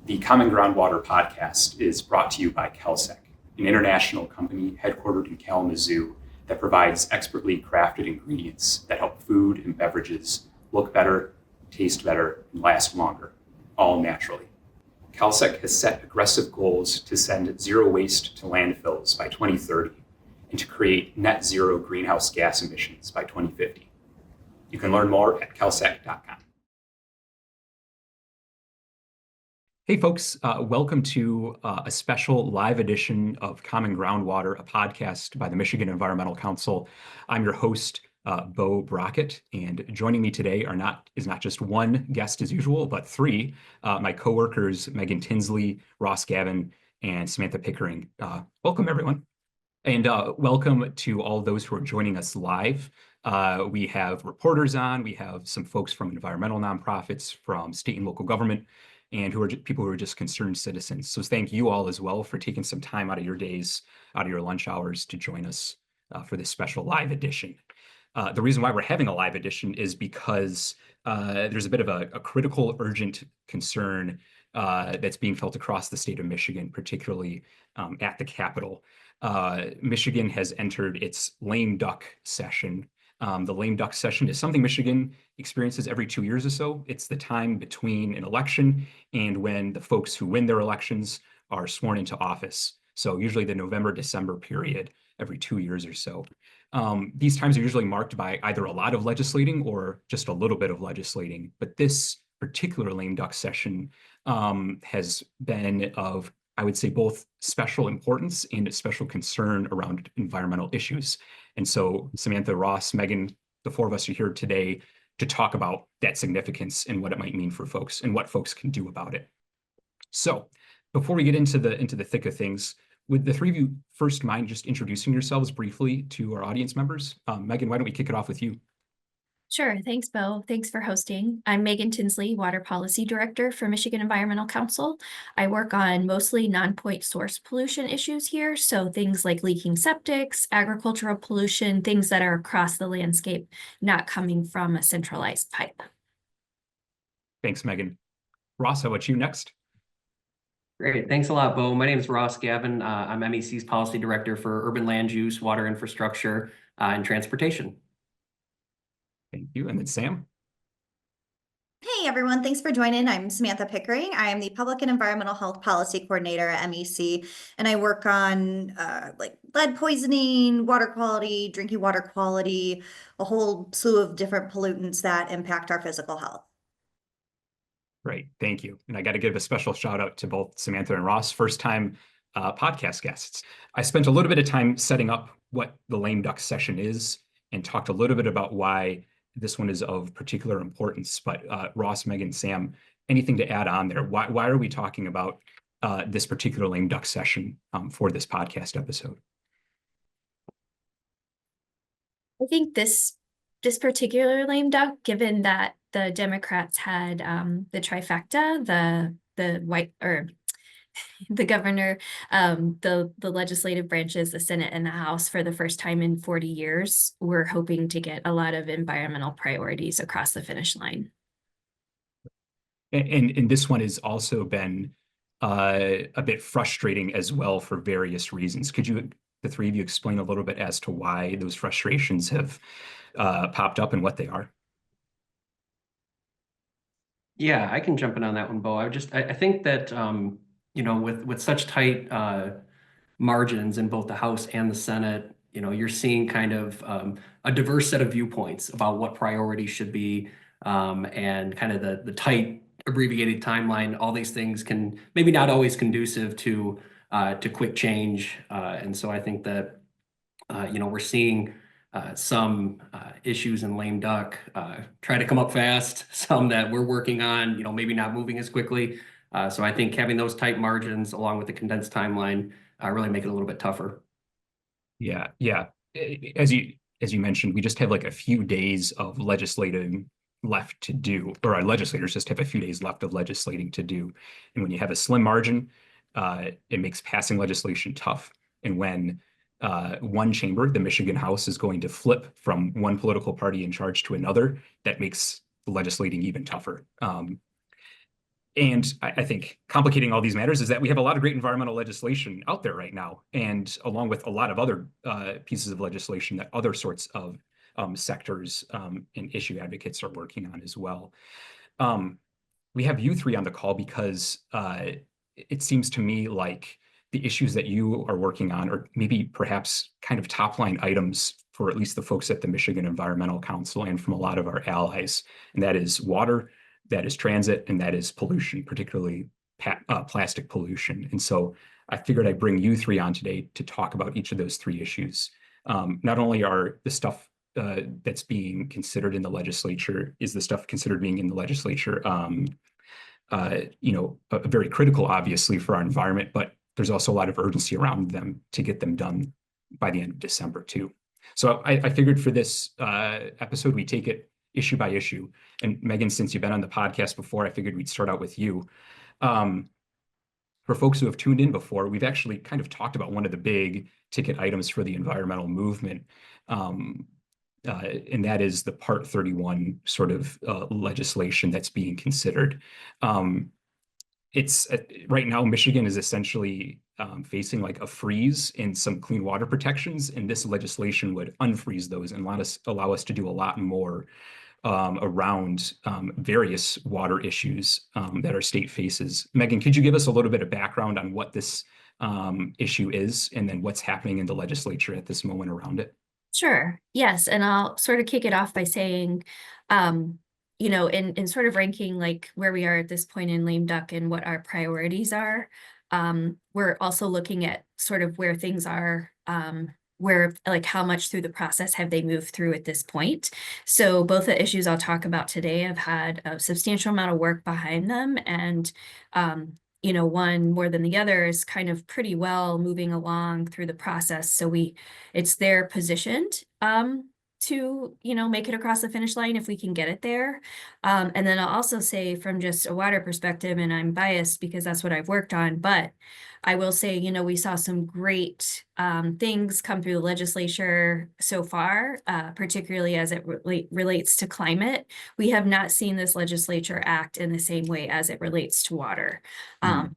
The Common Groundwater podcast is brought to you by CalSec, an international company headquartered in Kalamazoo that provides expertly crafted ingredients that help food and beverages look better, taste better, and last longer, all naturally. CalSec has set aggressive goals to send zero waste to landfills by 2030 and to create net zero greenhouse gas emissions by 2050. You can learn more at calsec.com. Hey folks, welcome to a special live edition of Common Groundwater, a podcast by the Michigan Environmental Council. I'm your host, Beau Brockett, and joining me today is not just one guest as usual, but three, my coworkers, Megan Tinsley, Gavin, and Samantha Pickering. Welcome everyone. And welcome to all those who are joining us live. We have reporters on, we have some folks from environmental nonprofits, from state and local government, and who are people who are just concerned citizens. So thank you all as well for taking some time out of your days, out of your lunch hours to join us for this special live edition. The reason why we're having a live edition is because there's a bit of a critical, urgent concern that's being felt across the state of Michigan, particularly at the Capitol. Michigan has entered its lame duck session. The lame duck session is something Michigan experiences every 2 years or so. It's the time between an election and when the folks who win their elections are sworn into office. So usually the November-December period every 2 years or so. These times are usually marked by either a lot of legislating or just a little bit of legislating. But this particular lame duck session has been of, I would say, both special importance and a special concern around environmental issues. And so Samantha, Ross, Megan, the four of us are here today to talk about that significance and what it might mean for folks and what folks can do about it. So before we get into the thick of things, would the three of you first mind just introducing yourselves briefly to our audience members? Megan, why don't we kick it off with you? Sure. Thanks, Beau. Thanks for hosting. I'm Megan Tinsley, Water Policy Director for Michigan Environmental Council. I work on mostly non-point source pollution issues here, so things like leaking septics, agricultural pollution, things that are across the landscape, not coming from a centralized pipe. Thanks, Megan. Ross, how about you next? Great. Thanks a lot, Beau. My name is Gavin. I'm MEC's Policy Director for Urban Land Use, Water Infrastructure, and Transportation. Thank you. And then Sam. Hey everyone, thanks for joining. I'm Samantha Pickering. I am the Public and Environmental Health Policy Coordinator at MEC, and I work on like lead poisoning, water quality, drinking water quality, a whole slew of different pollutants that impact our physical health. Great, thank you. And I got to give a special shout out to both Samantha and Ross, first time podcast guests. I spent a little bit of time setting up what the lame duck session is and talked a little bit about why this one is of particular importance. But Ross, Megan, Sam, anything to add on there? Why are we talking about this particular lame duck session for this podcast episode? I think this particular lame duck, given that the Democrats had the trifecta, the governor, the legislative branches, the Senate and the House for the first time in 40 years, we're hoping to get a lot of environmental priorities across the finish line. And this one has also been a bit frustrating as well for various reasons. Could you, the three of you, explain a little bit as to why those frustrations have popped up and what they are? Yeah, I can jump in on that one, Beau. I think that with such tight margins in both the House and the Senate, you're seeing kind of a diverse set of viewpoints about what priorities should be, and kind of the tight abbreviated timeline. All these things can maybe not always conducive to quick change, and so I think that we're seeing some issues in lame duck try to come up fast, some that we're working on, maybe not moving as quickly. So I think having those tight margins along with the condensed timeline really make it a little bit tougher. Yeah. As you mentioned, we just have like a few days of legislating left to do, or our legislators just have a few days left of legislating to do. And when you have a slim margin, it makes passing legislation tough. And when one chamber, the Michigan House, is going to flip from one political party in charge to another, that makes legislating even tougher. And I think complicating all these matters is that we have a lot of great environmental legislation out there right now, and along with a lot of other pieces of legislation that other sorts of sectors and issue advocates are working on as well. We have you three on the call because it seems to me like the issues that you are working on are maybe perhaps kind of top line items for at least the folks at the Michigan Environmental Council and from a lot of our allies, and that is water, that is transit, and that is pollution, particularly plastic pollution. And so I figured I'd bring you three on today to talk about each of those three issues. Not only are the stuff that's being considered in the legislature, is the stuff considered being in the legislature, very critical, obviously, for our environment, but there's also a lot of urgency around them to get them done by the end of December, too. So I figured for this episode, we take it issue by issue. And Megan, since you've been on the podcast before, I figured we'd start out with you. For folks who have tuned in before, we've actually kind of talked about one of the big ticket items for the environmental movement. And that is the Part 31 sort of legislation that's being considered. It's right now, Michigan is essentially facing like a freeze in some clean water protections, and this legislation would unfreeze those and allow us to do a lot more around various water issues that our state faces. Megan, could you give us a little bit of background on what this issue is and then what's happening in the legislature at this moment around it? Sure. Yes. And I'll sort of kick it off by saying, in sort of ranking like where we are at this point in lame duck and what our priorities are, we're also looking at sort of where things are, where like how much through the process have they moved through at this point. So both the issues I'll talk about today have had a substantial amount of work behind them, and one more than the other is kind of pretty well moving along through the process. So it's there positioned to, make it across the finish line if we can get it there. And then I'll also say from just a water perspective, and I'm biased because that's what I've worked on, but I will say, we saw some great things come through the legislature so far, particularly as it relates to climate. We have not seen this legislature act in the same way as it relates to water.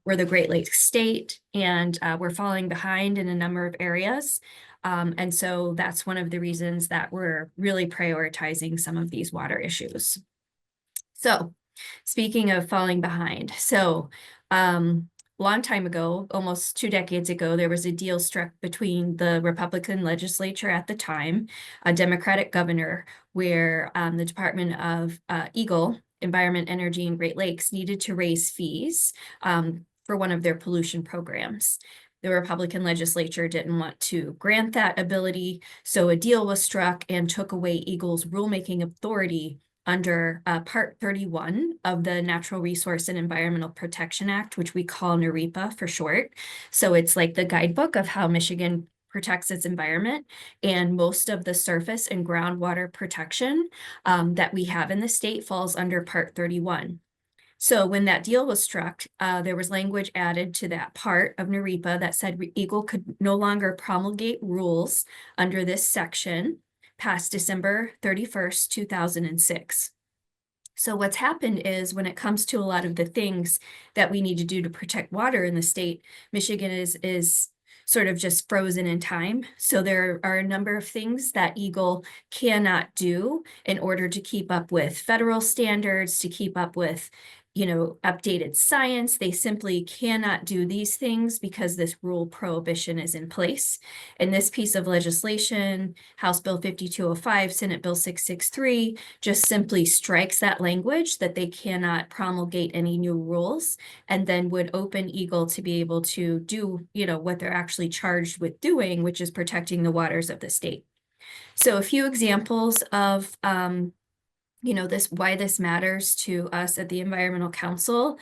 We're the Great Lakes state, and we're falling behind in a number of areas. And so that's one of the reasons that we're really prioritizing some of these water issues. So speaking of falling behind, long time ago, almost 2 decades ago, there was a deal struck between the Republican legislature at the time, a Democratic governor, where the Department of Environment, Energy, and Great Lakes needed to raise fees for one of their pollution programs. The Republican legislature didn't want to grant that ability, so a deal was struck and took away Eagle's rulemaking authority under Part 31 of the Natural Resource and Environmental Protection Act, which we call NREPA for short. So it's like the guidebook of how Michigan protects its environment, and most of the surface and groundwater protection that we have in the state falls under Part 31. So when that deal was struck, there was language added to that part of NREPA that said Eagle could no longer promulgate rules under this section past December 31st, 2006. So what's happened is when it comes to a lot of the things that we need to do to protect water in the state, Michigan is sort of just frozen in time. So there are a number of things that Eagle cannot do in order to keep up with federal standards, to keep up with updated science. They simply cannot do these things because this rule prohibition is in place. And this piece of legislation, House Bill 5205, Senate Bill 663, just simply strikes that language that they cannot promulgate any new rules, and then would open Eagle to be able to do, what they're actually charged with doing, which is protecting the waters of the state. So a few examples of why this matters to us at the Environmental Council.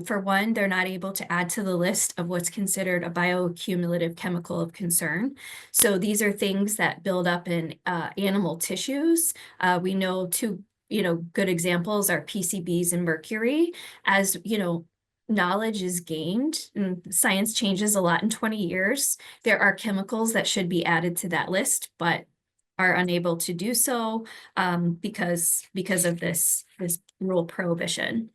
For one, they're not able to add to the list of what's considered a bioaccumulative chemical of concern. So these are things that build up in animal tissues. We know two, good examples are PCBs and mercury. As knowledge is gained and science changes a lot in 20 years, there are chemicals that should be added to that list, but are unable to do so because of this rule prohibition.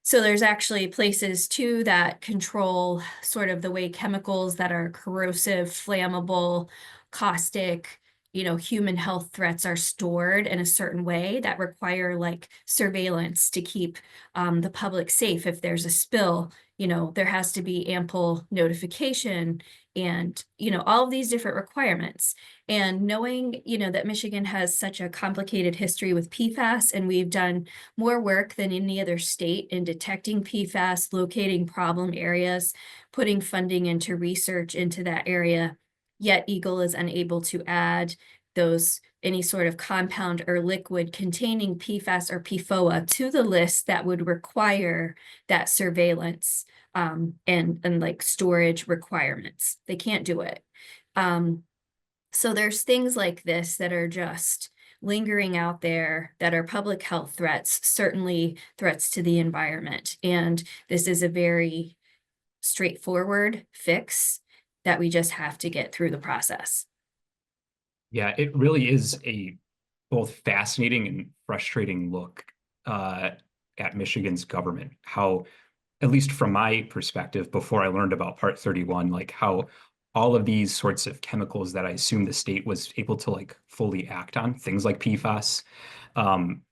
So there's actually places too that control sort of the way chemicals that are corrosive, flammable, caustic, human health threats are stored in a certain way that require like surveillance to keep the public safe. If there's a spill, there has to be ample notification and, all of these different requirements. And knowing, that Michigan has such a complicated history with PFAS, and we've done more work than any other state in detecting PFAS, locating problem areas, putting funding into research into that area, yet Eagle is unable to add any sort of compound or liquid containing PFAS or PFOA to the list that would require that surveillance and like storage requirements. They can't do it. So there's things like this that are just lingering out there that are public health threats, certainly threats to the environment. And this is a very straightforward fix that we just have to get through the process. Yeah, it really is a both fascinating and frustrating look at Michigan's government. How, at least from my perspective, before I learned about Part 31, like how all of these sorts of chemicals that I assume the state was able to like fully act on, things like PFAS,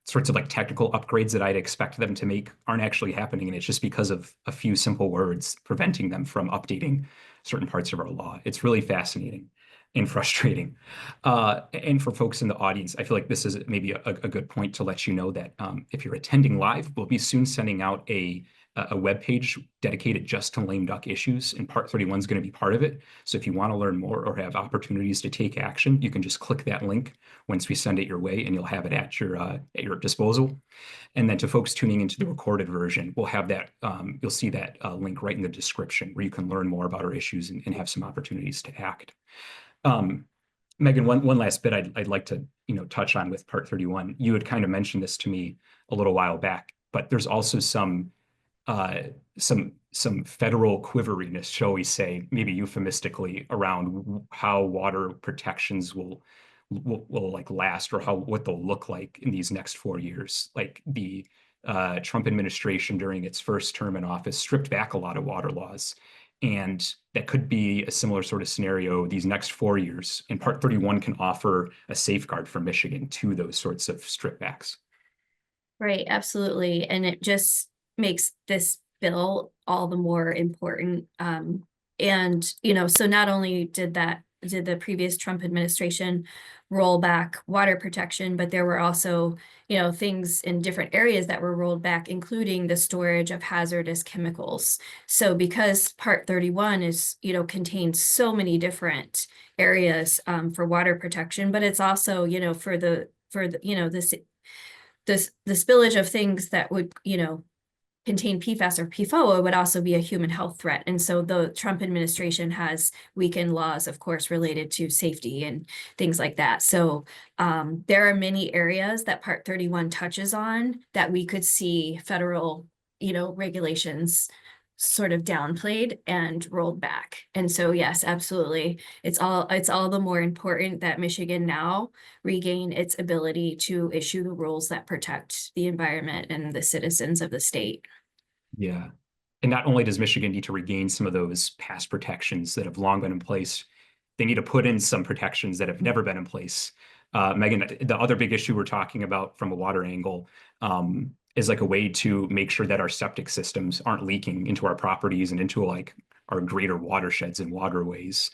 sorts of like technical upgrades that I'd expect them to make aren't actually happening. And it's just because of a few simple words preventing them from updating certain parts of our law. It's really fascinating and frustrating. And for folks in the audience, I feel like this is maybe a good point to let you know that if you're attending live, we'll be soon sending out a webpage dedicated just to lame duck issues, and Part 31 is going to be part of it. So if you want to learn more or have opportunities to take action, you can just click that link once we send it your way, and you'll have it at your disposal. And then to folks tuning into the recorded version, we'll have that, you'll see that link right in the description where you can learn more about our issues and have some opportunities to act. Megan, one last bit I'd like to touch on with Part 31. You had kind of mentioned this to me a little while back, but there's also some federal quiveriness, shall we say, maybe euphemistically, around how water protections will like last, or what they'll look like in these next 4 years. Like the Trump administration during its first term in office stripped back a lot of water laws. And that could be a similar sort of scenario these next 4 years. And Part 31 can offer a safeguard for Michigan to those sorts of strip backs. Right, absolutely. And it just makes this bill all the more important. And, so not only did the previous Trump administration roll back water protection, but there were also, things in different areas that were rolled back, including the storage of hazardous chemicals. So because Part 31 is, contains so many different areas for water protection, but it's also, for the the spillage of things that would, contain PFAS or PFOA would also be a human health threat. And so the Trump administration has weakened laws, of course, related to safety and things like that. So there are many areas that Part 31 touches on that we could see federal, regulations sort of downplayed and rolled back. And so, yes, absolutely. It's all the more important that Michigan now regain its ability to issue the rules that protect the environment and the citizens of the state. Yeah. And not only does Michigan need to regain some of those past protections that have long been in place, they need to put in some protections that have never been in place. Megan, the other big issue we're talking about from a water angle is like a way to make sure that our septic systems aren't leaking into our properties and into like our greater watersheds and waterways.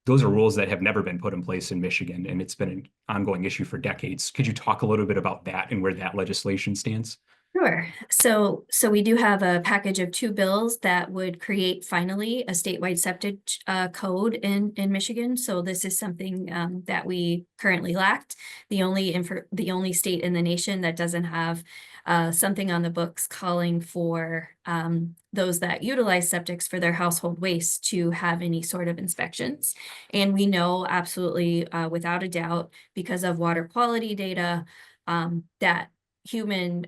Those are rules that have never been put in place in Michigan, and it's been an ongoing issue for decades. Could you talk a little bit about that and where that legislation stands? Sure. So we do have a package of 2 bills that would create finally a statewide septic code in Michigan. So this is something that we currently lacked. The only state in the nation that doesn't have something on the books calling for those that utilize septics for their household waste to have any sort of inspections. And we know absolutely without a doubt, because of water quality data, that human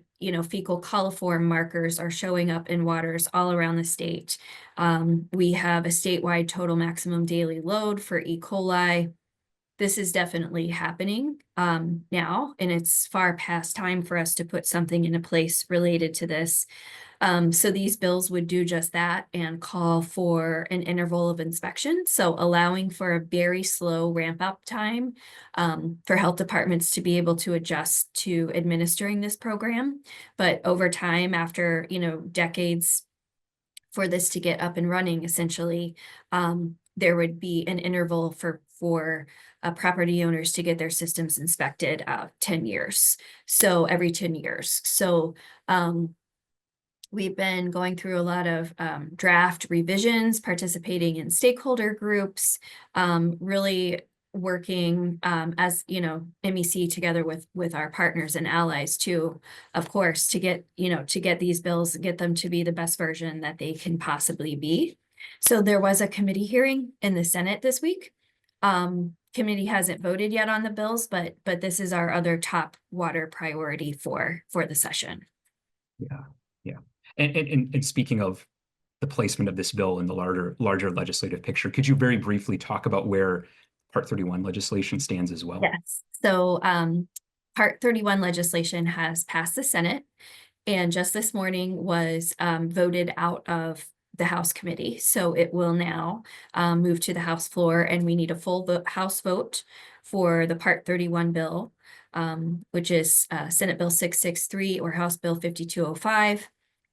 fecal coliform markers are showing up in waters all around the state. We have a statewide total maximum daily load for E. coli this is definitely happening now, and it's far past time for us to put something into place related to this. So these bills would do just that and call for an interval of inspection. So allowing for a very slow ramp up time for health departments to be able to adjust to administering this program. But over time, after, decades for this to get up and running, essentially, there would be an interval for property owners to get their systems inspected 10 years. So every 10 years. So we've been going through a lot of draft revisions, participating in stakeholder groups, really working as MEC together with our partners and allies too, of course, to get these bills, get them to be the best version that they can possibly be. So there was a committee hearing in the Senate this week. Committee hasn't voted yet on the bills, but this is our other top water priority for the session. Yeah. And speaking of the placement of this bill in the larger legislative picture, could you very briefly talk about where Part 31 legislation stands as well? Yes. So Part 31 legislation has passed the Senate, and just this morning was voted out of the House committee. So it will now move to the House floor, and we need a full House vote for the Part 31 bill, which is Senate Bill 663 or House Bill 5205.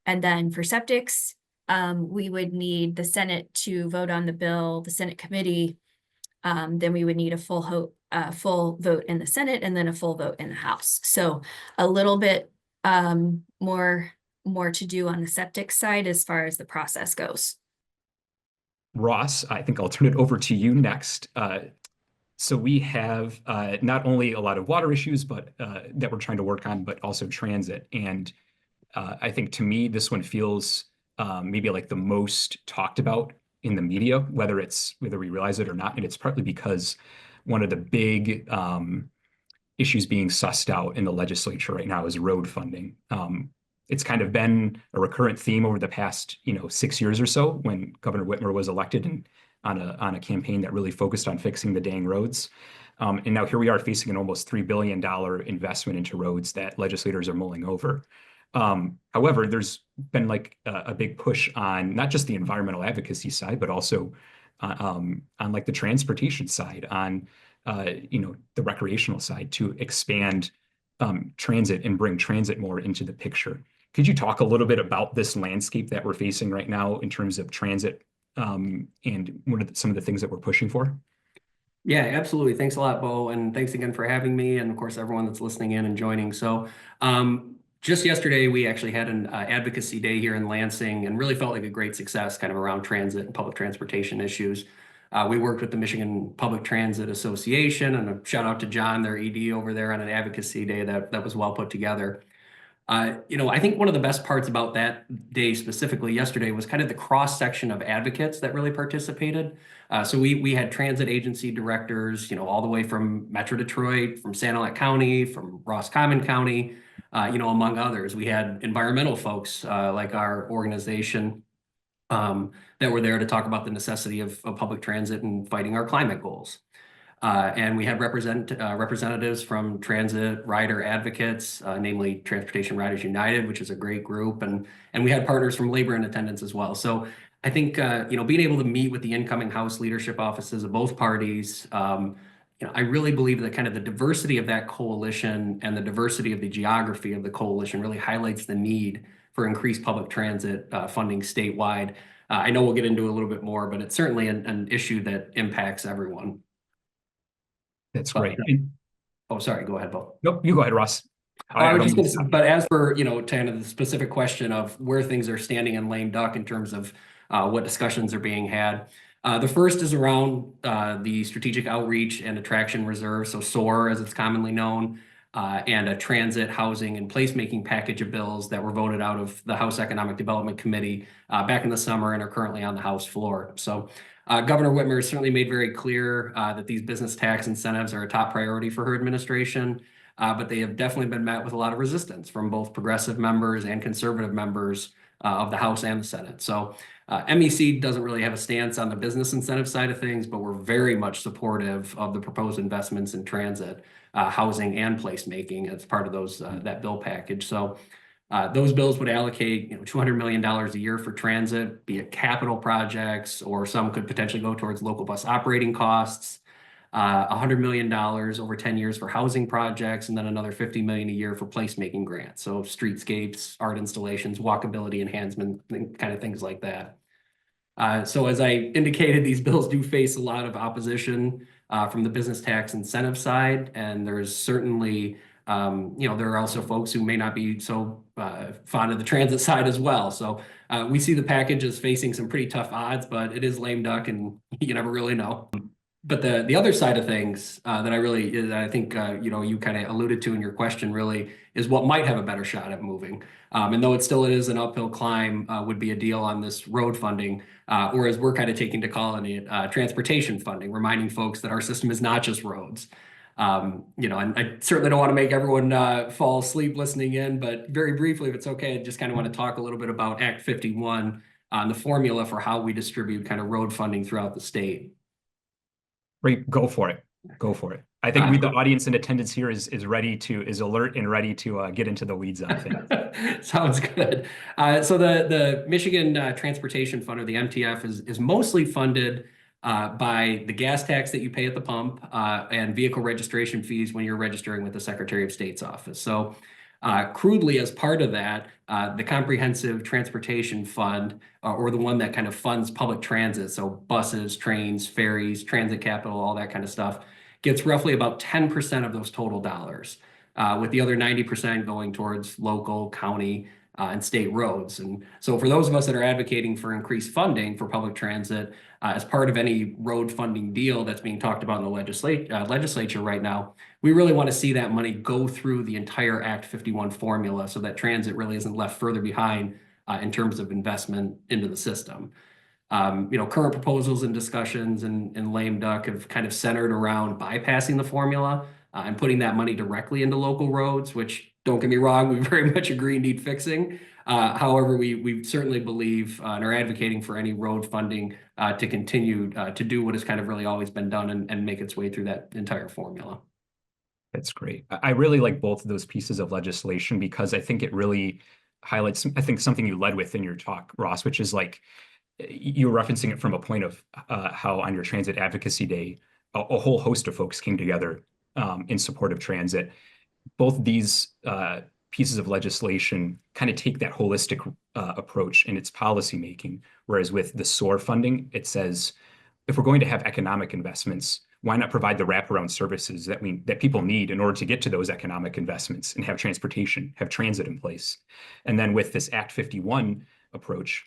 And then for septics, we would need the Senate to vote on the bill, the Senate committee. Then we would need a full vote in the Senate and then a full vote in the House. So a little bit more to do on the septic side as far as the process goes. Ross, I think I'll turn it over to you next. So we have not only a lot of water issues, but that we're trying to work on, but also transit. And I think to me, this one feels maybe like the most talked about in the media, whether we realize it or not. And it's partly because one of the big issues being sussed out in the legislature right now is road funding. It's kind of been a recurrent theme over the past 6 years or so when Governor Whitmer was elected and on a campaign that really focused on fixing the dang roads. And now here we are facing an almost $3 billion investment into roads that legislators are mulling over. However, there's been like a big push on not just the environmental advocacy side, but also on like the transportation side, on the recreational side to expand transit and bring transit more into the picture. Could you talk a little bit about this landscape that we're facing right now in terms of transit and what are some of the things that we're pushing for? Yeah, absolutely. Thanks a lot, Beau. And thanks again for having me. And of course, everyone that's listening in and joining. So just yesterday, we actually had an advocacy day here in Lansing and really felt like a great success kind of around transit and public transportation issues. We worked with the Michigan Public Transit Association, and a shout out to John, their ED over there, on an advocacy day that was well put together. I think one of the best parts about that day specifically yesterday was kind of the cross section of advocates that really participated. So we had transit agency directors, all the way from Metro Detroit, from Sanilac County, from Roscommon County, among others. We had environmental folks like our organization that were there to talk about the necessity of public transit and fighting our climate goals. And we had representatives from transit rider advocates, namely Transportation Riders United, which is a great group. And we had partners from labor and attendance as well. So I think, being able to meet with the incoming House leadership offices of both parties, I really believe that kind of the diversity of that coalition and the diversity of the geography of the coalition really highlights the need for increased public transit funding statewide. I know we'll get into a little bit more, but it's certainly an issue that impacts everyone. That's great. Oh, sorry. Go ahead, Beau. Nope, you go ahead, Ross. I was just going to say, but as for, kind of the specific question of where things are standing in lame duck in terms of what discussions are being had. The first is around the Strategic Outreach and Attraction Reserve, so SOAR as it's commonly known, and a transit, housing, and placemaking package of bills that were voted out of the House Economic Development Committee back in the summer and are currently on the House floor. So Governor Whitmer has certainly made very clear that these business tax incentives are a top priority for her administration, but they have definitely been met with a lot of resistance from both progressive members and conservative members of the House and the Senate. So MEC doesn't really have a stance on the business incentive side of things, but we're very much supportive of the proposed investments in transit, housing, and placemaking as part of those that bill package. So those bills would allocate, $200 million a year for transit, be it capital projects, or some could potentially go towards local bus operating costs. $100 million over 10 years for housing projects, and then another $50 million a year for placemaking grants. So streetscapes, art installations, walkability enhancement, kind of things like that. So as I indicated, these bills do face a lot of opposition from the business tax incentive side, and there's certainly there are also folks who may not be so fond of the transit side as well. So we see the package as facing some pretty tough odds, but it is lame duck, and you never really know. But the other side of things that I think you kind of alluded to in your question really is what might have a better shot at moving. And though it still is an uphill climb, would be a deal on this road funding, or as we're kind of taking to calling it, transportation funding, reminding folks that our system is not just roads. And I certainly don't want to make everyone fall asleep listening in, but very briefly, if it's okay, I just kind of want to talk a little bit about Act 51 on the formula for how we distribute kind of road funding throughout the state. Great, go for it. Go for it. I think the audience in attendance here is alert and ready to get into the weeds on things. Sounds good. So the Michigan Transportation Fund, or the MTF, is mostly funded by the gas tax that you pay at the pump and vehicle registration fees when you're registering with the Secretary of State's office. So crudely, as part of that, the Comprehensive Transportation Fund, or the one that kind of funds public transit, so buses, trains, ferries, transit capital, all that kind of stuff, gets roughly about 10% of those total dollars, with the other 90% going towards local, county, and state roads. And so for those of us that are advocating for increased funding for public transit, as part of any road funding deal that's being talked about in the legislature right now, we really want to see that money go through the entire Act 51 formula so that transit really isn't left further behind in terms of investment into the system. Current proposals and discussions in lame duck have kind of centered around bypassing the formula and putting that money directly into local roads, which, don't get me wrong, we very much agree need fixing. However, we certainly believe and are advocating for any road funding to continue to do what has kind of really always been done and make its way through that entire formula. That's great. I really like both of those pieces of legislation because I think it really highlights, I think, something you led with in your talk, Ross, which is like you were referencing it from a point of how on your Transit Advocacy Day, a whole host of folks came together in support of transit. Both these pieces of legislation kind of take that holistic approach in its policymaking, whereas with the SOAR funding, it says, if we're going to have economic investments, why not provide the wraparound services that people need in order to get to those economic investments and have transportation, have transit in place? And then with this Act 51 approach,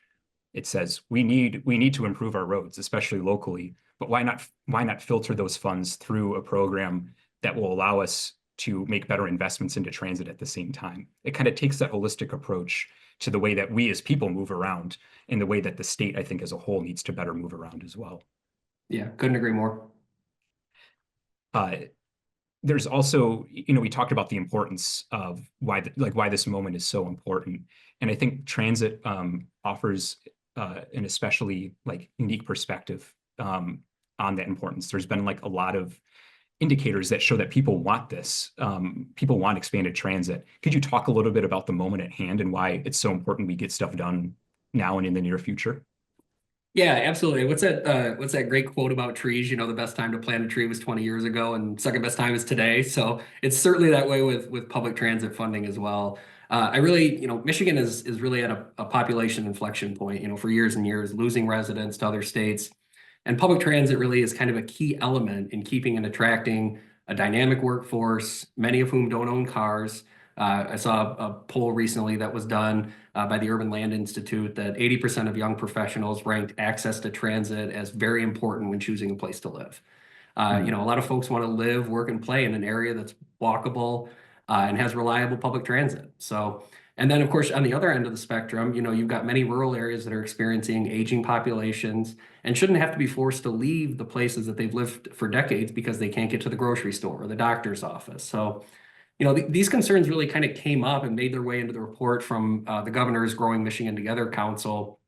it says we need to improve our roads, especially locally, but why not filter those funds through a program that will allow us to make better investments into transit at the same time? It kind of takes that holistic approach to the way that we as people move around and the way that the state, I think, as a whole needs to better move around as well. Yeah, couldn't agree more. There's also, we talked about the importance of why this moment is so important. And I think transit offers an especially unique perspective on that importance. There's been a lot of indicators that show that people want this. People want expanded transit. Could you talk a little bit about the moment at hand and why it's so important we get stuff done now and in the near future? Yeah, absolutely. What's that great quote about trees? The best time to plant a tree was 20 years ago, and second best time is today. So it's certainly that way with public transit funding as well. Michigan is really at a population inflection point, for years and years, losing residents to other states. And public transit really is kind of a key element in keeping and attracting a dynamic workforce, many of whom don't own cars. I saw a poll recently that was done by the Urban Land Institute that 80% of young professionals ranked access to transit as very important when choosing a place to live. A lot of folks want to live, work, and play in an area that's walkable and has reliable public transit. And then, of course, on the other end of the spectrum, you've got many rural areas that are experiencing aging populations and shouldn't have to be forced to leave the places that they've lived for decades because they can't get to the grocery store or the doctor's office. So these concerns really kind of came up and made their way into the report from the governor's Growing Michigan Together Council.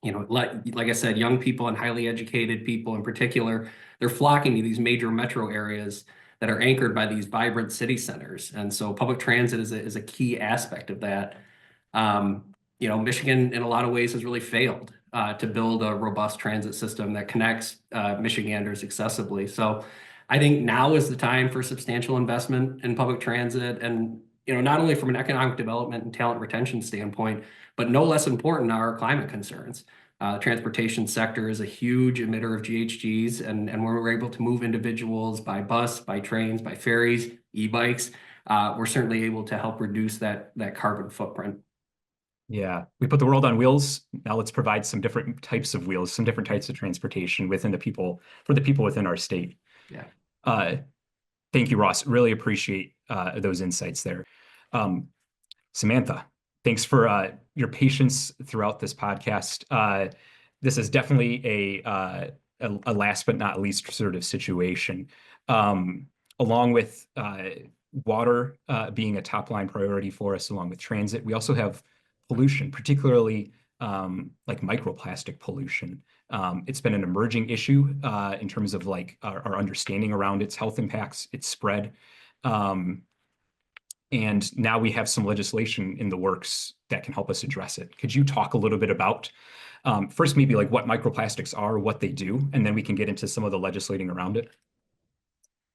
Like I said, young people and highly educated people in particular, they're flocking to these major metro areas that are anchored by these vibrant city centers. And so public transit is a key aspect of that. Michigan in a lot of ways has really failed to build a robust transit system that connects Michiganders accessibly. So I think now is the time for substantial investment in public transit, and not only from an economic development and talent retention standpoint, but no less important are our climate concerns. The transportation sector is a huge emitter of GHGs, and when we're able to move individuals by bus, by trains, by ferries, e-bikes, we're certainly able to help reduce that carbon footprint. Yeah, we put the world on wheels. Now let's provide some different types of wheels, some different types of transportation for the people within our state. Yeah. Thank you, Ross. Really appreciate those insights there. Samantha, thanks for your patience throughout this podcast. This is definitely a last but not least sort of situation. Along with water being a top line priority for us, along with transit, we also have pollution, particularly like microplastic pollution. It's been an emerging issue in terms of like our understanding around its health impacts, its spread. And now we have some legislation in the works that can help us address it. Could you talk a little bit about first maybe like what microplastics are, what they do, and then we can get into some of the legislating around it?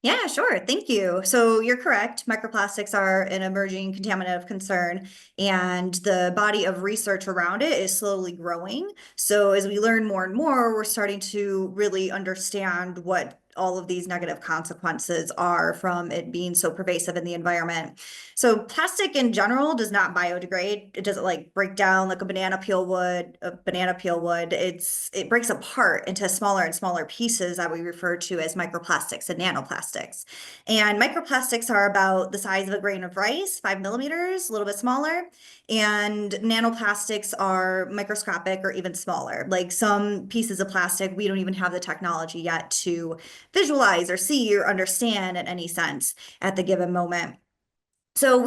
Yeah, sure. Thank you. So you're correct. Microplastics are an emerging contaminant of concern, and the body of research around it is slowly growing. So as we learn more and more, we're starting to really understand what all of these negative consequences are from it being so pervasive in the environment. So plastic in general does not biodegrade. It doesn't like break down like a banana peel would. It breaks apart into smaller and smaller pieces that we refer to as microplastics and nanoplastics. And microplastics are about the size of a grain of rice, 5 millimeters, a little bit smaller. And nanoplastics are microscopic or even smaller. Like some pieces of plastic, we don't even have the technology yet to visualize or see or understand in any sense at the given moment. So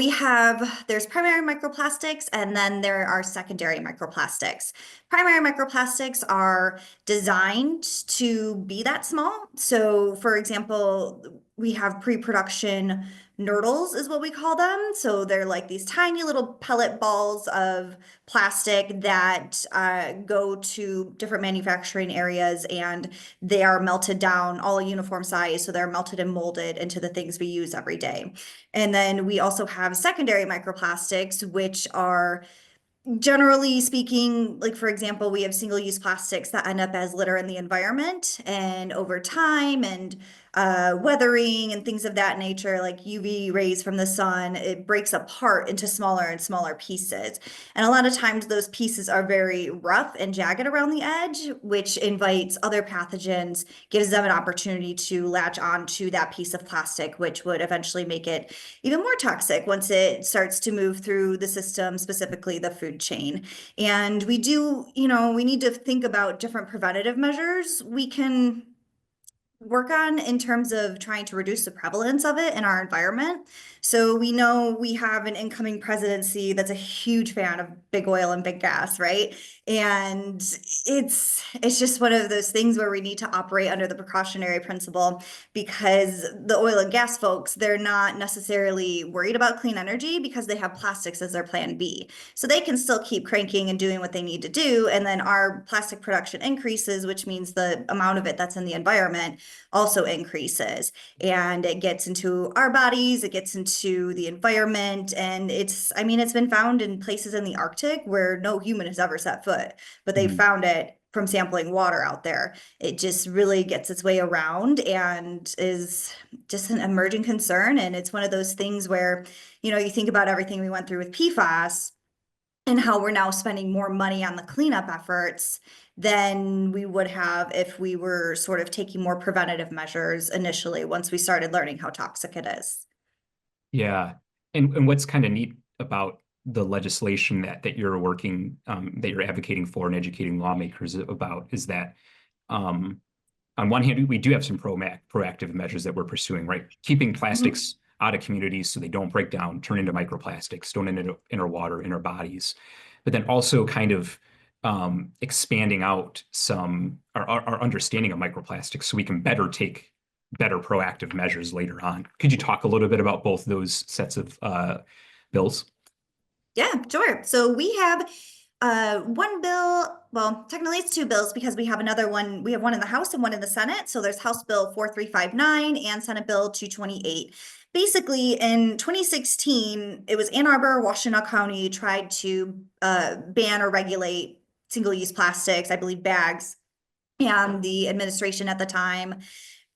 there's primary microplastics, and then there are secondary microplastics. Primary microplastics are designed to be that small. So for example, we have pre-production nurdles is what we call them. So they're like these tiny little pellet balls of plastic that go to different manufacturing areas, and they are melted down all a uniform size. So they're melted and molded into the things we use every day. And then we also have secondary microplastics, which are generally speaking, like for example, we have single-use plastics that end up as litter in the environment, and over time and weathering and things of that nature, like UV rays from the sun, it breaks apart into smaller and smaller pieces. And a lot of times those pieces are very rough and jagged around the edge, which invites other pathogens, gives them an opportunity to latch onto that piece of plastic, which would eventually make it even more toxic once it starts to move through the system, specifically the food chain. And we need to think about different preventative measures we can work on in terms of trying to reduce the prevalence of it in our environment. So we know we have an incoming presidency that's a huge fan of big oil and big gas, right? And it's just one of those things where we need to operate under the precautionary principle, because the oil and gas folks, they're not necessarily worried about clean energy because they have plastics as their plan B. So they can still keep cranking and doing what they need to do. And then our plastic production increases, which means the amount of it that's in the environment also increases, and it gets into our bodies, it gets into the environment. And it's been found in places in the Arctic where no human has ever set foot, but they found it from sampling water out there. It just really gets its way around and is just an emerging concern. And it's one of those things where, you think about everything we went through with PFAS and how we're now spending more money on the cleanup efforts than we would have if we were sort of taking more preventative measures initially once we started learning how toxic it is. Yeah. And what's kind of neat about the legislation that you're that you're advocating for and educating lawmakers about is that on one hand, we do have some proactive measures that we're pursuing, right? Keeping plastics out of communities so they don't break down, turn into microplastics, don't enter water, in our bodies. But then also kind of expanding out our understanding of microplastics so we can take better proactive measures later on. Could you talk a little bit about both those sets of bills? Yeah, sure. So we have one bill, well, technically it's two bills because we have another one. We have one in the House and one in the Senate. So there's House Bill 4359 and Senate Bill 228. Basically, in 2016, it was Ann Arbor, Washtenaw County tried to ban or regulate single-use plastics, I believe bags. And the administration at the time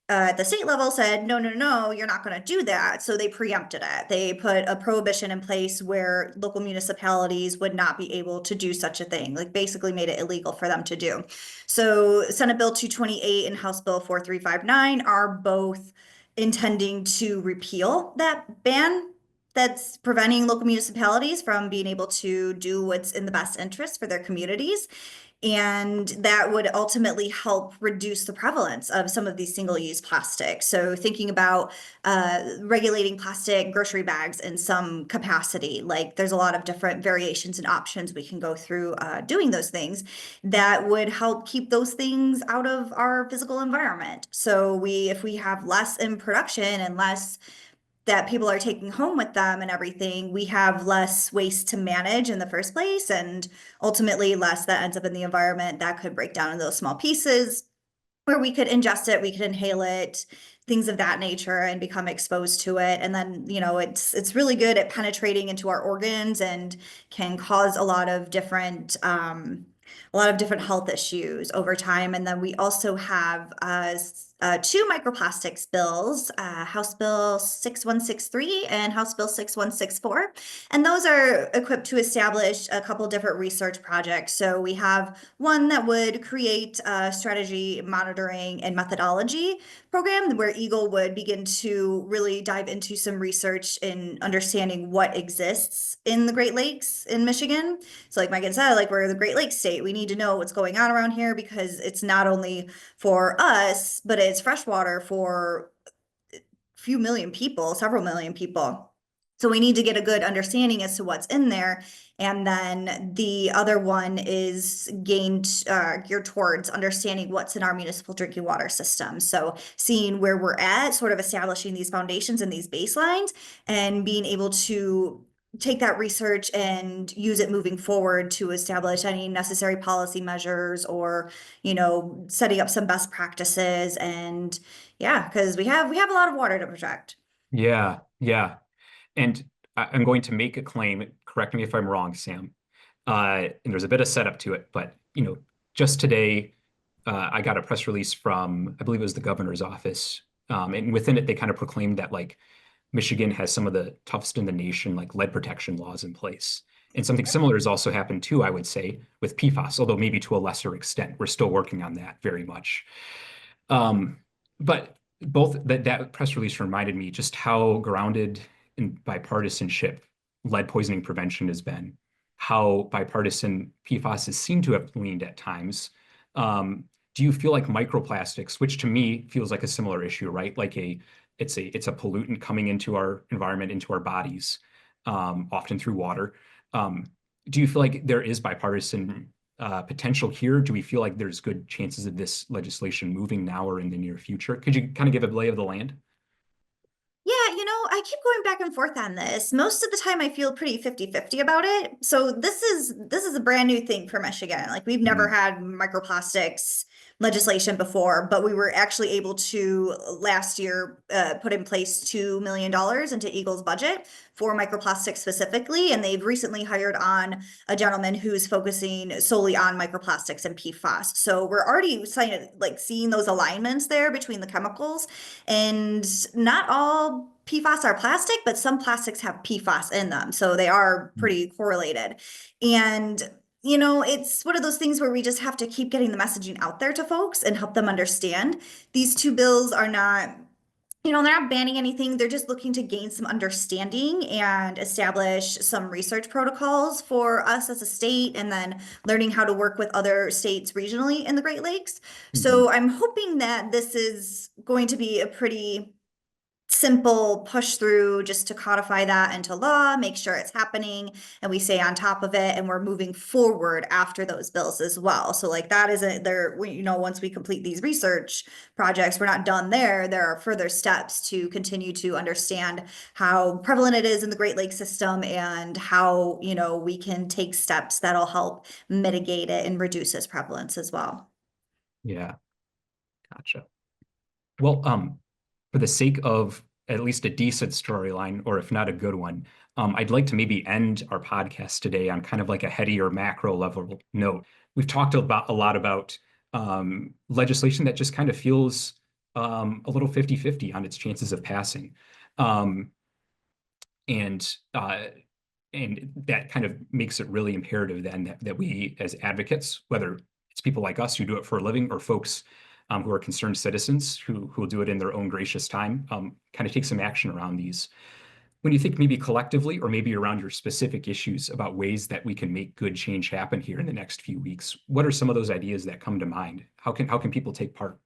at the state level said, no, no, no, you're not going to do that. So they preempted it. They put a prohibition in place where local municipalities would not be able to do such a thing, like basically made it illegal for them to do. So Senate Bill 228 and House Bill 4359 are both intending to repeal that ban that's preventing local municipalities from being able to do what's in the best interest for their communities. And that would ultimately help reduce the prevalence of some of these single-use plastics. So thinking about regulating plastic grocery bags in some capacity, like there's a lot of different variations and options we can go through doing those things that would help keep those things out of our physical environment. So if we have less in production and less that people are taking home with them and everything, we have less waste to manage in the first place, and ultimately less that ends up in the environment that could break down in those small pieces where we could ingest it, we could inhale it, things of that nature, and become exposed to it. And then, it's really good at penetrating into our organs and can cause a lot of different health issues over time. And then we also have two microplastics bills, House Bill 6163 and House Bill 6164. And those are equipped to establish a couple different research projects. So we have one that would create a strategy monitoring and methodology program where Eagle would begin to really dive into some research in understanding what exists in the Great Lakes in Michigan. So like Megan said, like we're the Great Lakes state, we need to know what's going on around here because it's not only for us, but it's freshwater for a few million people, several million people. So we need to get a good understanding as to what's in there. And then the other one is geared towards understanding what's in our municipal drinking water system. So seeing where we're at, sort of establishing these foundations and these baselines and being able to take that research and use it moving forward to establish any necessary policy measures or, setting up some best practices. And yeah, because we have a lot of water to protect. Yeah, yeah. And I'm going to make a claim, correct me if I'm wrong, Sam. And there's a bit of setup to it, but just today, I got a press release from, I believe it was the governor's office. And within it, they kind of proclaimed that like Michigan has some of the toughest in the nation, like lead protection laws in place. And something similar has also happened too, I would say, with PFAS, although maybe to a lesser extent. We're still working on that very much. But both that press release reminded me just how grounded in bipartisanship lead poisoning prevention has been, how bipartisan PFAS has seemed to have leaned at times. Do you feel like microplastics, which to me feels like a similar issue, right? Like it's a pollutant coming into our environment, into our bodies, often through water. Do you feel like there is bipartisan potential here? Do we feel like there's good chances of this legislation moving now or in the near future? Could you kind of give a lay of the land? Yeah, I keep going back and forth on this. Most of the time I feel pretty 50-50 about it. So this is a brand new thing for Michigan. Like we've never had microplastics legislation before, but we were actually able to last year put in place $2 million into Eagle's budget for microplastics specifically. And they've recently hired on a gentleman who's focusing solely on microplastics and PFAS. So we're already seeing those alignments there between the chemicals. And not all PFAS are plastic, but some plastics have PFAS in them. So they are pretty correlated. And it's one of those things where we just have to keep getting the messaging out there to folks and help them understand. These two bills are not, they're not banning anything. They're just looking to gain some understanding and establish some research protocols for us as a state, and then learning how to work with other states regionally in the Great Lakes. So I'm hoping that this is going to be a pretty simple push through just to codify that into law, make sure it's happening, and we stay on top of it, and we're moving forward after those bills as well. So like that isn't there, once we complete these research projects, we're not done there. There are further steps to continue to understand how prevalent it is in the Great Lakes system and how, we can take steps that'll help mitigate it and reduce its prevalence as well. Yeah, gotcha. Well, for the sake of at least a decent storyline, or if not a good one, I'd like to maybe end our podcast today on kind of like a headier macro level note. We've talked a lot about legislation that just kind of feels a little 50-50 on its chances of passing. And that kind of makes it really imperative then that we as advocates, whether it's people like us who do it for a living or folks who are concerned citizens who will do it in their own gracious time, kind of take some action around these. When you think maybe collectively or maybe around your specific issues about ways that we can make good change happen here in the next few weeks, what are some of those ideas that come to mind? How can people take part?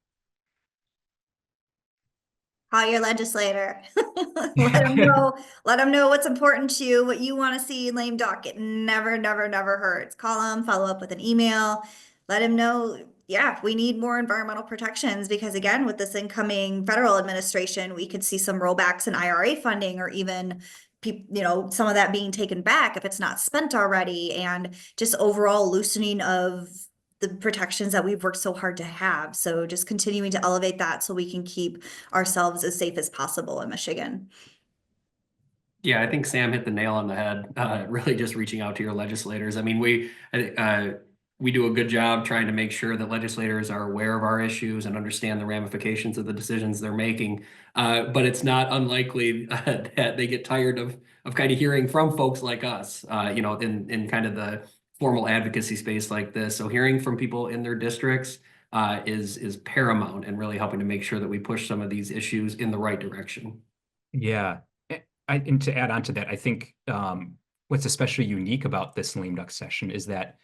Call your legislator. Let them know what's important to you, what you want to see in lame docket. Never, never, never hurts. Call them, follow up with an email, let them know, yeah, we need more environmental protections because again, with this incoming federal administration, we could see some rollbacks in IRA funding or even some of that being taken back if it's not spent already, and just overall loosening of the protections that we've worked so hard to have. So just continuing to elevate that so we can keep ourselves as safe as possible in Michigan. Yeah, I think Sam hit the nail on the head. Really just reaching out to your legislators. I mean, we do a good job trying to make sure that legislators are aware of our issues and understand the ramifications of the decisions they're making. But it's not unlikely that they get tired of kind of hearing from folks like us, in kind of the formal advocacy space like this. So hearing from people in their districts is paramount and really helping to make sure that we push some of these issues in the right direction. Yeah. And to add on to that, I think what's especially unique about this lame duck session is that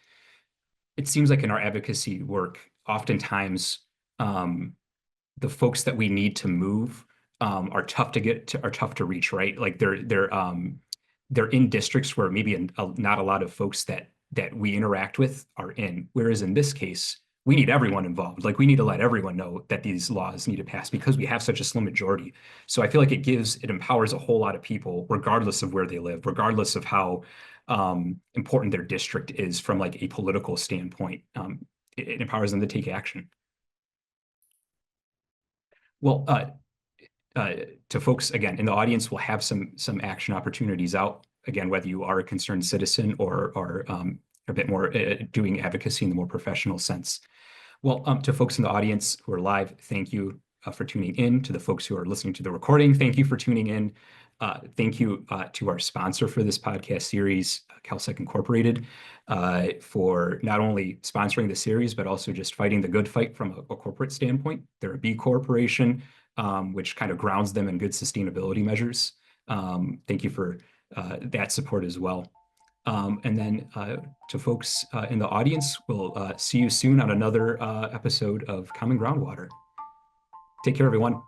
it seems like in our advocacy work, oftentimes the folks that we need to move are tough to reach, right? Like they're in districts where maybe not a lot of folks that we interact with are in. Whereas in this case, we need everyone involved. Like we need to let everyone know that these laws need to pass because we have such a slim majority. So I feel like it empowers a whole lot of people, regardless of where they live, regardless of how important their district is from like a political standpoint. It empowers them to take action. Well, to folks again in the audience, we'll have some action opportunities out. Again, whether you are a concerned citizen or a bit more doing advocacy in the more professional sense. Well, to folks in the audience who are live, thank you for tuning in. To the folks who are listening to the recording, thank you for tuning in. Thank you to our sponsor for this podcast series, CalSec Incorporated, for not only sponsoring the series, but also just fighting the good fight from a corporate standpoint. They're a B corporation, which kind of grounds them in good sustainability measures. Thank you for that support as well. And then to folks in the audience, we'll see you soon on another episode of Common Groundwater. Take care, everyone.